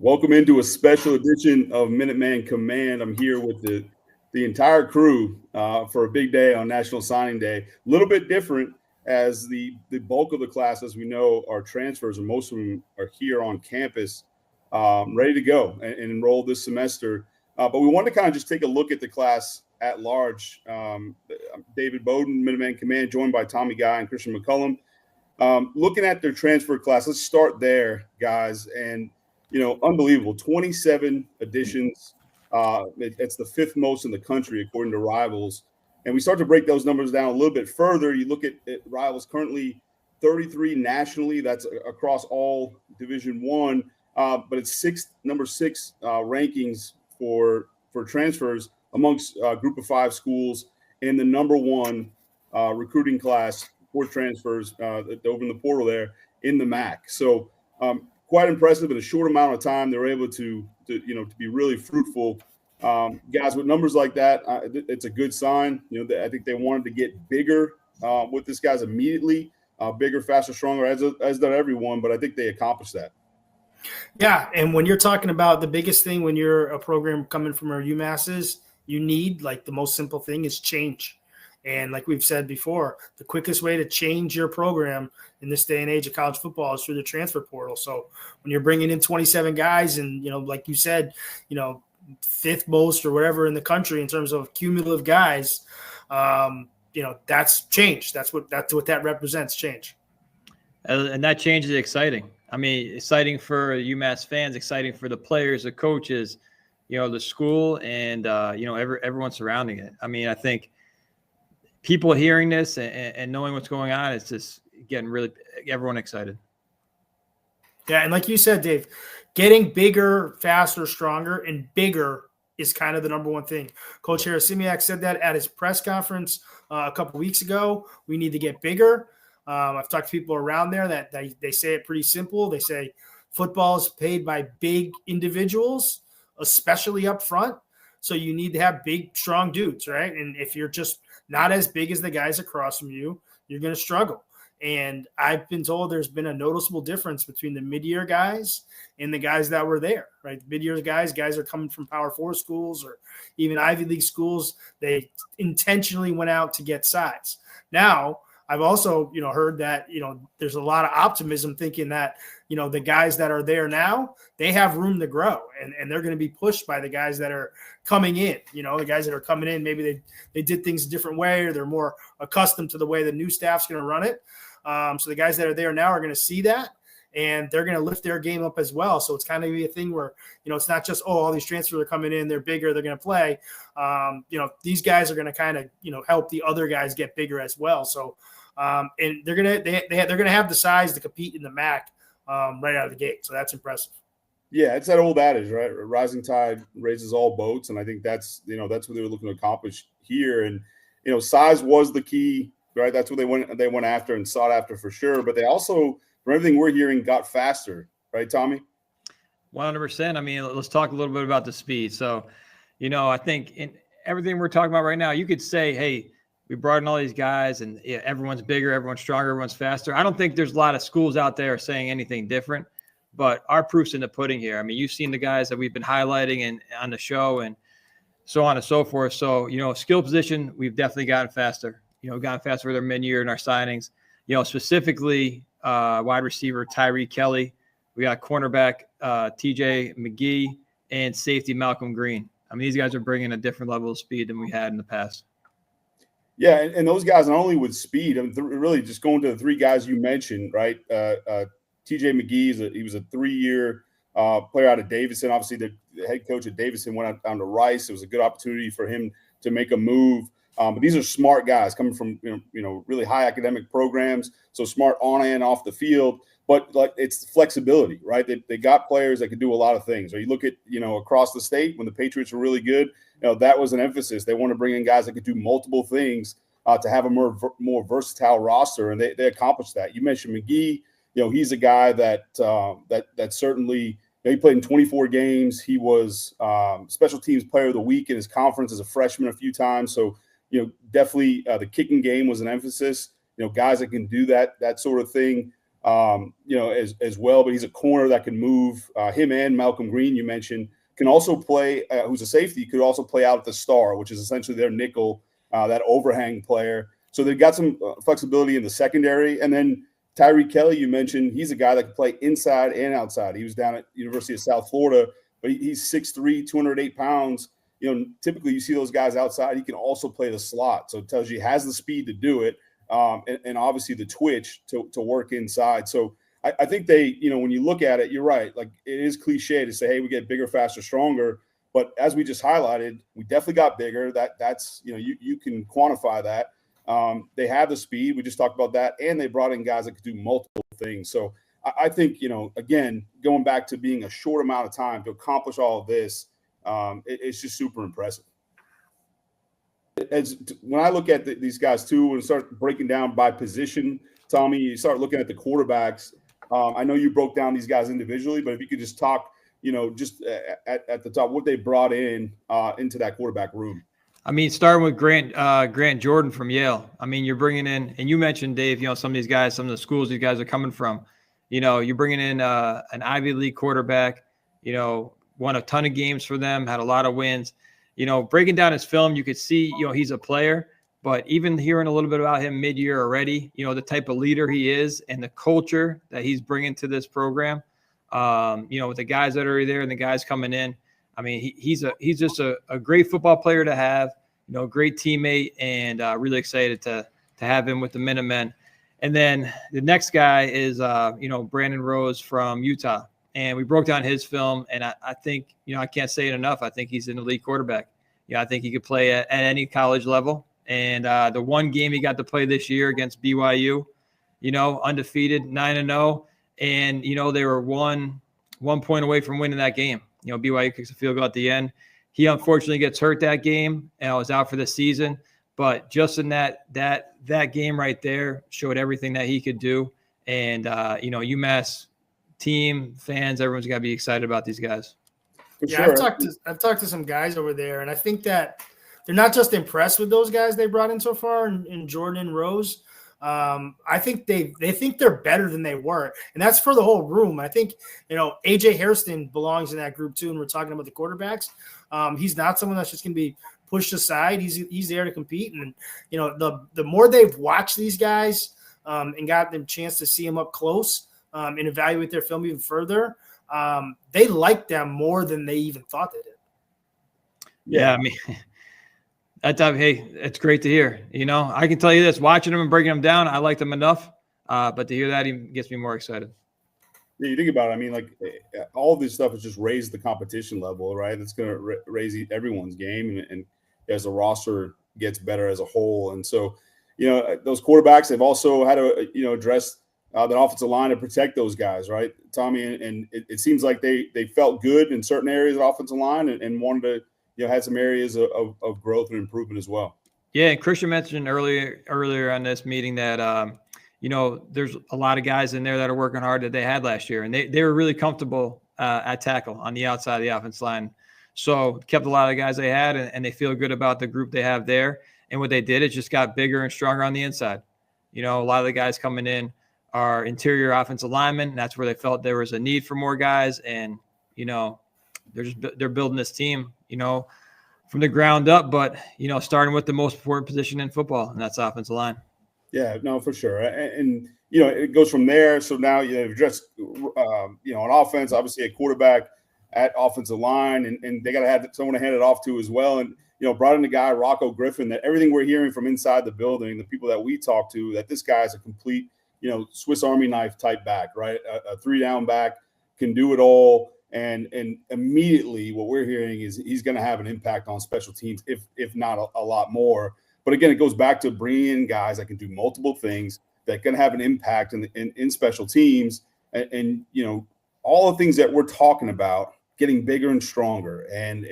Welcome into a special edition of Minuteman Command. I'm here with the entire crew for a big day on National Signing Day. A little bit different as the bulk of the class, as we know, are transfers, and most of them are here on campus, ready to go and enroll this semester. But we wanted to kind of just take a look at the class at large. David Bowden, Minuteman Command, joined by Tommy Guy and Christian McCullum. Looking at their transfer class, let's start there, guys. And unbelievable. 27 additions. It's the fifth most in the country, according to Rivals. And we start to break those numbers down a little bit further. You look at Rivals currently 33 nationally. That's across all Division I. But it's number six rankings for transfers amongst a group of five schools, and the number one recruiting class for transfers over in the portal there in the MAC. So quite impressive in a short amount of time. They were able to be really fruitful. Guys, with numbers like that, it's a good sign. I think they wanted to get bigger with this guys immediately, bigger, faster, stronger, as done everyone. But I think they accomplished that. Yeah, and when you're talking about the biggest thing when you're a program coming from our UMasses, you need, like, the most simple thing is change. And like we've said before, the quickest way to change your program in this day and age of college football is through the transfer portal. So when you're bringing in 27 guys and, like you said, fifth most or whatever in the country in terms of cumulative guys, that's change. That's what that represents, change. And that change is exciting. I mean, exciting for UMass fans, exciting for the players, the coaches, the school, and, everyone surrounding it. I mean, I think people hearing this and knowing what's going on, it's just getting really everyone excited. Yeah, and like you said, Dave, getting bigger, faster, stronger, and bigger is kind of the number one thing. Coach Harasimiak said that at his press conference a couple weeks ago. We need to get bigger. I've talked to people around there that they say it pretty simple. They say football is paid by big individuals, especially up front. So you need to have big, strong dudes, right? And if you're just not as big as the guys across from you, you're going to struggle. And I've been told there's been a noticeable difference between the mid-year guys and the guys that were there, right? The mid-year guys are coming from Power 4 schools or even Ivy League schools. They intentionally went out to get size. Now, I've also, heard that, there's a lot of optimism thinking that, the guys that are there now, they have room to grow and they're going to be pushed by the guys that are coming in. The guys that are coming in, maybe they did things a different way or they're more accustomed to the way the new staff's going to run it. So the guys that are there now are going to see that and they're going to lift their game up as well. So it's kind of be a thing where, it's not just, all these transfers are coming in, they're bigger, they're going to play. These guys are going to kind of, help the other guys get bigger as well. So, and they're gonna have the size to compete in the MAC right out of the gate. So that's impressive. Yeah, it's that old adage, right? Rising tide raises all boats, and I think that's what they were looking to accomplish here. And size was the key, right? That's what they went after and sought after for sure. But they also, from everything we're hearing, got faster, right, Tommy? 100%. I mean, let's talk a little bit about the speed. So, I think in everything we're talking about right now, you could say, hey, we brought in all these guys and everyone's bigger, everyone's stronger, everyone's faster. I don't think there's a lot of schools out there saying anything different, but our proof's in the pudding here. I mean, you've seen the guys that we've been highlighting and on the show and so on and so forth. So, skill position, we've definitely gotten faster, gotten faster with our mid-year and our signings, specifically wide receiver Tyree Kelly. We got cornerback TJ McGee and safety Malcolm Green. I mean, these guys are bringing a different level of speed than we had in the past. Yeah, and those guys not only with speed, I mean, really just going to the three guys you mentioned, right? TJ McGee, he was a 3-year player out of Davidson. Obviously, the head coach at Davidson went down to Rice. It was a good opportunity for him to make a move. But these are smart guys coming from really high academic programs, so smart on and off the field. But like it's flexibility, right? They got players that can do a lot of things. Or you look at across the state when the Patriots were really good. That was an emphasis. They want to bring in guys that could do multiple things to have a more versatile roster, and they accomplished that. You mentioned McGee. He's a guy that certainly he played in 24 games. He was special teams player of the week in his conference as a freshman a few times. So definitely the kicking game was an emphasis. Guys that can do that sort of thing. as well. But he's a corner that can move. Him and Malcolm Green, you mentioned, can also play. Who's a safety, could also play out at the star, which is essentially their nickel, that overhang player. So they've got some flexibility in the secondary. And then Tyree Kelly, you mentioned, he's a guy that can play inside and outside. He was down at University of South Florida, but he's 6'3", 208 pounds. Typically you see those guys outside. He can also play the slot. So it tells you he has the speed to do it, and obviously the twitch to work inside. So I think they, when you look at it, you're right. Like, it is cliche to say, hey, we get bigger, faster, stronger. But as we just highlighted, we definitely got bigger. That's you can quantify that. They have the speed. We just talked about that. And they brought in guys that could do multiple things. So I think, again, going back to being a short amount of time to accomplish all of this, it's just super impressive. When I look at these guys too, and start breaking down by position, Tommy, you start looking at the quarterbacks. I know you broke down these guys individually, but if you could just talk, just at the top, what they brought in into that quarterback room. I mean, starting with Grant Jordan from Yale. I mean, you're bringing in, and you mentioned, Dave, some of these guys, some of the schools these guys are coming from. You're bringing in an Ivy League quarterback, won a ton of games for them, had a lot of wins. Breaking down his film, you could see, he's a player, but even hearing a little bit about him mid-year already, the type of leader he is and the culture that he's bringing to this program, with the guys that are there and the guys coming in. I mean, he's just a great football player to have, great teammate, and really excited to have him with the Minutemen. And then the next guy is, Brandon Rose from Utah. And we broke down his film, and I think, I can't say it enough. I think he's an elite quarterback. I think he could play at any college level. And the one game he got to play this year against BYU, undefeated, 9-0. And, they were one point away from winning that game. BYU kicks a field goal at the end. He unfortunately gets hurt that game and was out for the season. But just in that game right there showed everything that he could do. And, UMass team, fans, everyone's got to be excited about these guys. Yeah, sure. I've talked to some guys over there, and I think that they're not just impressed with those guys they brought in so far in Jordan and Rose. I think they think they're better than they were, and that's for the whole room. I think AJ Hairston belongs in that group too. And we're talking about the quarterbacks. He's not someone that's just going to be pushed aside. He's there to compete, and the more they've watched these guys and got them a chance to see them up close and evaluate their film even further, they like them more than they even thought they did. Yeah, I mean. Hey, it's great to hear. I can tell you this, watching them and breaking them down, I like them enough. But to hear that even gets me more excited. Yeah, you think about it. I mean, like, all of this stuff has just raised the competition level, right? It's going to raise everyone's game, and as the roster gets better as a whole. And so, those quarterbacks, they've also had to, address that offensive line to protect those guys, right, Tommy? And it seems like they felt good in certain areas of offensive line and wanted to, had some areas of growth and improvement as well. Yeah, and Christian mentioned earlier on this meeting that there's a lot of guys in there that are working hard that they had last year, and they were really comfortable at tackle on the outside of the offense line. So kept a lot of guys they had, and they feel good about the group they have there. And what they did is just got bigger and stronger on the inside. A lot of the guys coming in are interior offensive linemen. That's where they felt there was a need for more guys, and they're building this team, from the ground up, but, starting with the most important position in football, and that's offensive line. Yeah, no, for sure. And it goes from there. So now you've addressed, on offense, obviously a quarterback at offensive line, and they got to have someone to hand it off to as well. And, brought in the guy, Rocco Griffin, that everything we're hearing from inside the building, the people that we talk to, that this guy is a complete, Swiss Army knife type back, right? A 3-down back, can do it all. And immediately what we're hearing is he's going to have an impact on special teams, if not a lot more. But again, it goes back to bringing in guys that can do multiple things, that can have an impact in special teams, and all the things that we're talking about, getting bigger and stronger, and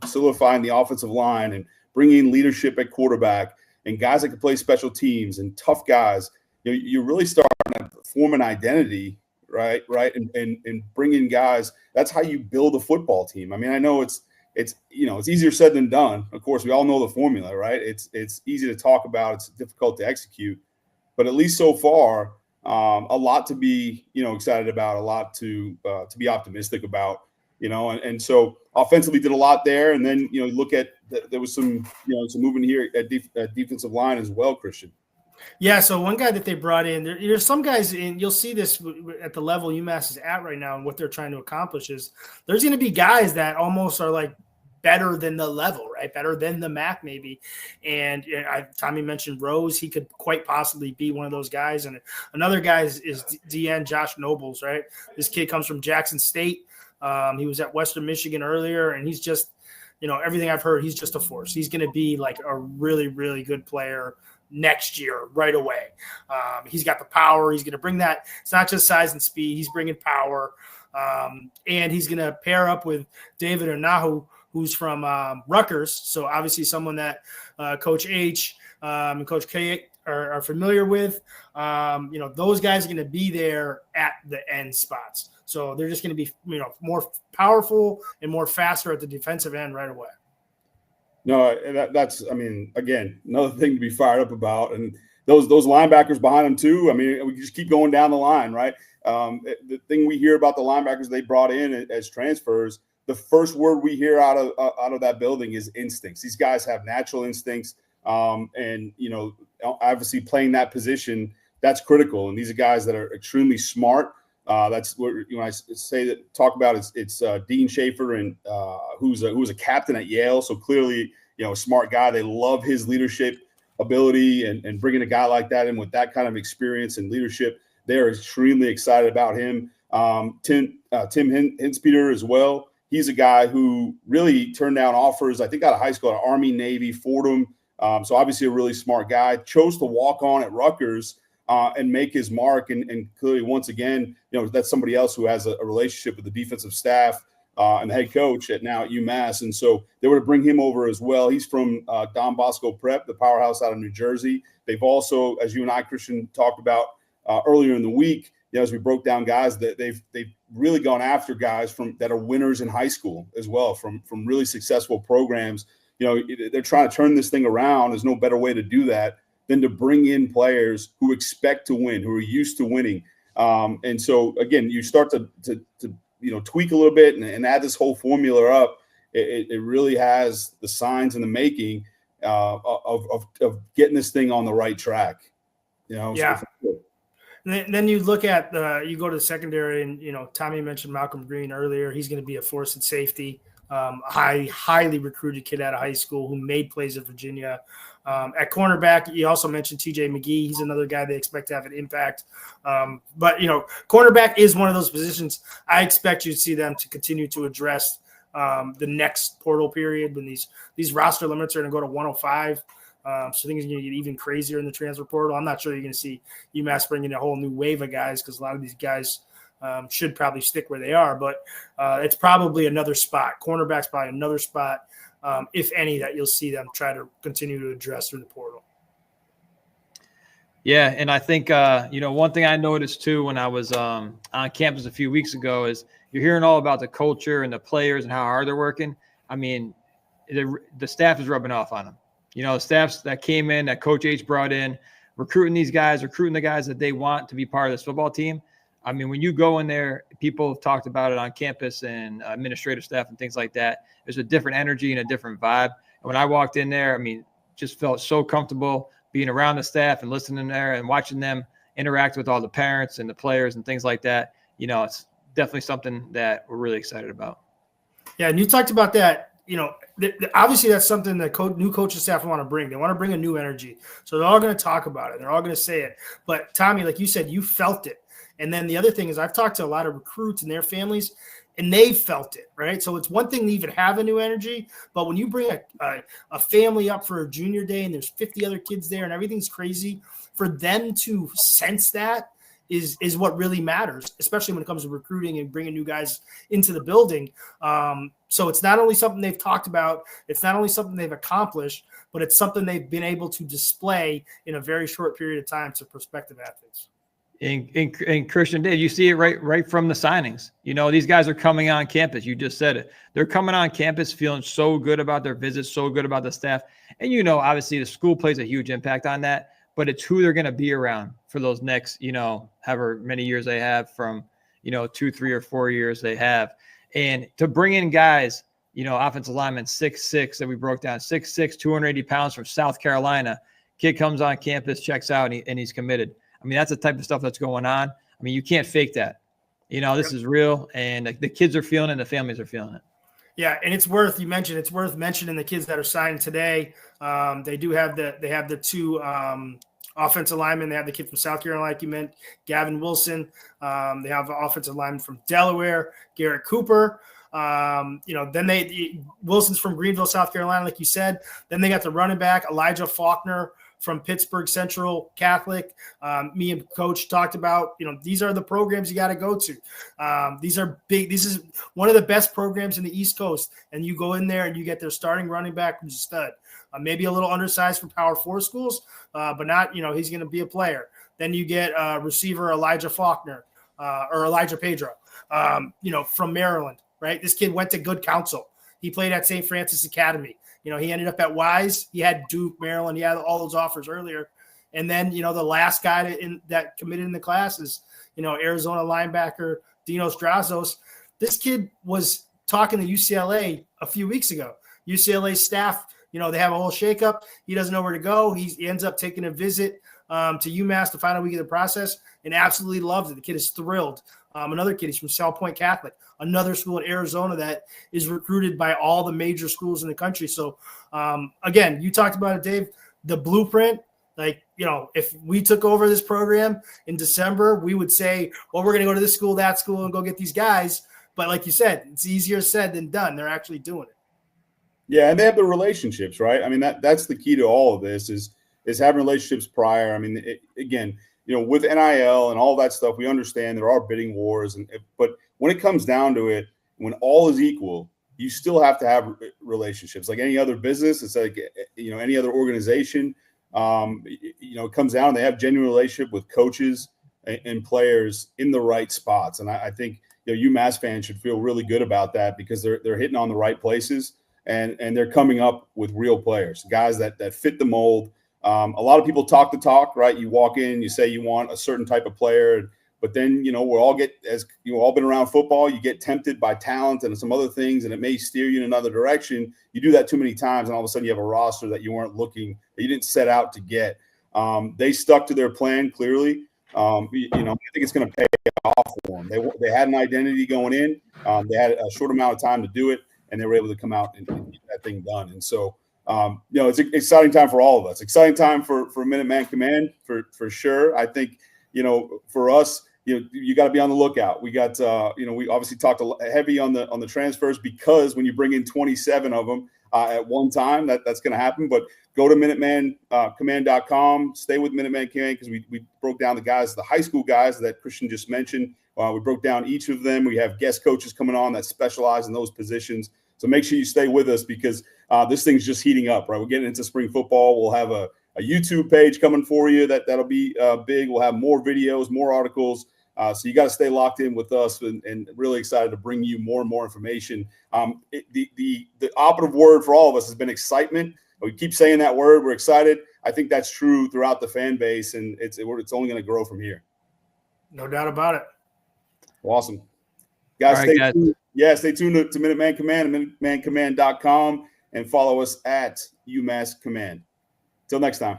solidifying the offensive line, and bringing in leadership at quarterback, and guys that can play special teams, and tough guys. You're really starting to form an identity. Right. And bring in guys. That's how you build a football team. I mean, I know it's easier said than done. Of course, we all know the formula, right? It's easy to talk about. It's difficult to execute. But at least so far, a lot to be, excited about, a lot to be optimistic about, and so offensively did a lot there. And then, look at there was some movement here at defensive line as well, Christian. Yeah, so one guy that they brought in, there's some guys, and you'll see this at the level UMass is at right now and what they're trying to accomplish is there's going to be guys that almost are like better than the level, right? Better than the MAC maybe. And Tommy mentioned Rose. He could quite possibly be one of those guys. And another guy is DN Josh Nobles, right? This kid comes from Jackson State. He was at Western Michigan earlier, and he's just, everything I've heard, he's just a force. He's going to be like a really, really good player next year right away. He's got the power. He's going to bring that. It's not just size and speed. He's bringing power. And he's going to pair up with David Onahu, who's from Rutgers. So obviously someone that Coach H and Coach K are familiar with. Those guys are going to be there at the end spots. So they're just going to be, more powerful and more faster at the defensive end right away. No, that's, again, another thing to be fired up about. And those linebackers behind them too. We just keep going down the line, right? The thing we hear about the linebackers they brought in as transfers, the first word we hear out of that building is instincts. These guys have natural instincts. And, obviously playing that position, that's critical. And these are guys that are extremely smart. That's what I talk about. It's Dean Schaefer, and who's a captain at Yale. So clearly, a smart guy. They love his leadership ability and bringing a guy like that in with that kind of experience and leadership. They're extremely excited about him. Tim Hinspeter as well. He's a guy who really turned down offers, I think, out of high school, at Army, Navy, Fordham. So obviously a really smart guy. Chose to walk on at Rutgers and make his mark. And clearly, once again, that's somebody else who has a relationship with the defensive staff and the head coach at UMass. And so they were to bring him over as well. He's from Don Bosco Prep, the powerhouse out of New Jersey. They've also, as you and I, Christian, talked about earlier in the week, as we broke down guys, that they've really gone after guys that are winners in high school as well, from really successful programs. They're trying to turn this thing around. There's no better way to do that than to bring in players who expect to win, who are used to winning. And so, again, you start to tweak a little bit and add this whole formula up. It really has the signs in the making of getting this thing on the right track. Yeah. So And then you look at you go to the secondary, and Tommy mentioned Malcolm Green earlier. He's going to be a force at safety. Highly recruited kid out of high school who made plays at Virginia. At cornerback, you also mentioned TJ McGee. He's another guy they expect to have an impact. But cornerback is one of those positions I expect you to see them to continue to address the next portal period when these roster limits are going to go to 105. So things are going to get even crazier in the transfer portal. I'm not sure you're going to see UMass bring in a whole new wave of guys, because a lot of these guys should probably stick where they are. But it's probably another spot. Cornerback's probably another spot, if any, that you'll see them try to continue to address through the portal. Yeah, and I think, one thing I noticed too when I was on campus a few weeks ago is you're hearing all about the culture and the players and how hard they're working. The staff is rubbing off on them. The staffs that came in, that Coach H brought in, recruiting the guys that they want to be part of this football team. When you go in there, people have talked about it on campus and administrative staff and things like that. There's a different energy and a different vibe. And when I walked in there, just felt so comfortable being around the staff and listening there and watching them interact with all the parents and the players and things like that. It's definitely something that we're really excited about. Yeah, and you talked about that. Obviously that's something that new coaching staff want to bring. They want to bring a new energy. So they're all going to talk about it. They're all going to say it. But Tommy, like you said, you felt it. And then the other thing is I've talked to a lot of recruits and their families, and they've felt it, right? So it's one thing to even have a new energy, but when you bring a family up for a junior day and there's 50 other kids there and everything's crazy, for them to sense that is what really matters, especially when it comes to recruiting and bringing new guys into the building. So it's not only something they've talked about, it's not only something they've accomplished, but it's something they've been able to display in a very short period of time to prospective athletes. And Christian, Dave, you see it right from the signings. These guys are coming on campus. You just said it. They're coming on campus feeling so good about their visits, so good about the staff. And obviously the school plays a huge impact on that. but it's who they're going to be around for those next, however many years they have from, 2, 3, or 4 years they have. And to bring in guys, offensive linemen, 6'6", that we broke down, 6'6", 280 pounds from South Carolina. Kid comes on campus, checks out, and he's committed. I mean, that's the type of stuff that's going on. I mean, you can't fake that. This is real, and the kids are feeling it, and the families are feeling it. Yeah, and it's worth mentioning the kids that are signed today. They have the two offensive linemen. They have the kid from South Carolina, like you meant, Gavin Wilson. They have an offensive lineman from Delaware, Garrett Cooper. Then Wilson's from Greenville, South Carolina, like you said. Then they got the running back, Elijah Faulkner from Pittsburgh Central Catholic. Me and Coach talked about, these are the programs you got to go to. These are big. This is one of the best programs in the East Coast. And you go in there and you get their starting running back who's a stud. Maybe a little undersized for Power 4 schools, but not, he's going to be a player. Then you get receiver Elijah Faulkner or Elijah Pedro, from Maryland, right? This kid went to Good Counsel. He played at St. Francis Academy. He ended up at Wise. He had Duke, Maryland. He had all those offers earlier. And then, the last guy that committed in the class is, Arizona linebacker Dinos Drazos. This kid was talking to UCLA a few weeks ago. UCLA staff, they have a whole shakeup. He doesn't know where to go. He ends up taking a visit to UMass to find out we get the process and absolutely loves it. The kid is thrilled. Another kid, he's from South Point Catholic, another school in Arizona that is recruited by all the major schools in the country. So, again, you talked about it, Dave, the blueprint. Like, if we took over this program in December, we would say, well, we're going to go to this school, that school, and go get these guys. But like you said, it's easier said than done. They're actually doing it. Yeah, and they have the relationships, right? I mean, that's the key to all of this is having relationships prior. I mean, again, with NIL and all that stuff, we understand there are bidding wars, but when it comes down to it, when all is equal, you still have to have relationships. Like any other business, it's like any other organization. It comes down. They have genuine relationship with coaches and players in the right spots, and I think UMass fans should feel really good about that because they're hitting on the right places and they're coming up with real players, guys that fit the mold. A lot of people talk the talk, right? You walk in, you say you want a certain type of player, but then, we all all been around football. You get tempted by talent and some other things, and it may steer you in another direction. You do that too many times, and all of a sudden you have a roster that you weren't looking, that you didn't set out to get. They stuck to their plan clearly. I think it's going to pay off for them. They had an identity going in. They had a short amount of time to do it, and they were able to come out and get that thing done. And so, it's an exciting time for all of us. Exciting time for Minuteman Command for sure. I think, for us, you got to be on the lookout. We got, we obviously talked heavy on the transfers because when you bring in 27 of them at one time, that's going to happen. But go to MinutemanCommand.com. Stay with Minuteman Command because we broke down the high school guys that Christian just mentioned. We broke down each of them. We have guest coaches coming on that specialize in those positions. So make sure you stay with us because this thing's just heating up, right? We're getting into spring football. We'll have a YouTube page coming for you that'll be big. We'll have more videos, more articles. So you got to stay locked in with us and really excited to bring you more and more information. The operative word for all of us has been excitement. We keep saying that word. We're excited. I think that's true throughout the fan base, and it's only going to grow from here. No doubt about it. Awesome. Guys, stay tuned. Yeah, stay tuned to Minuteman Command and MinutemanCommand.com and follow us at UMass Command. Till next time.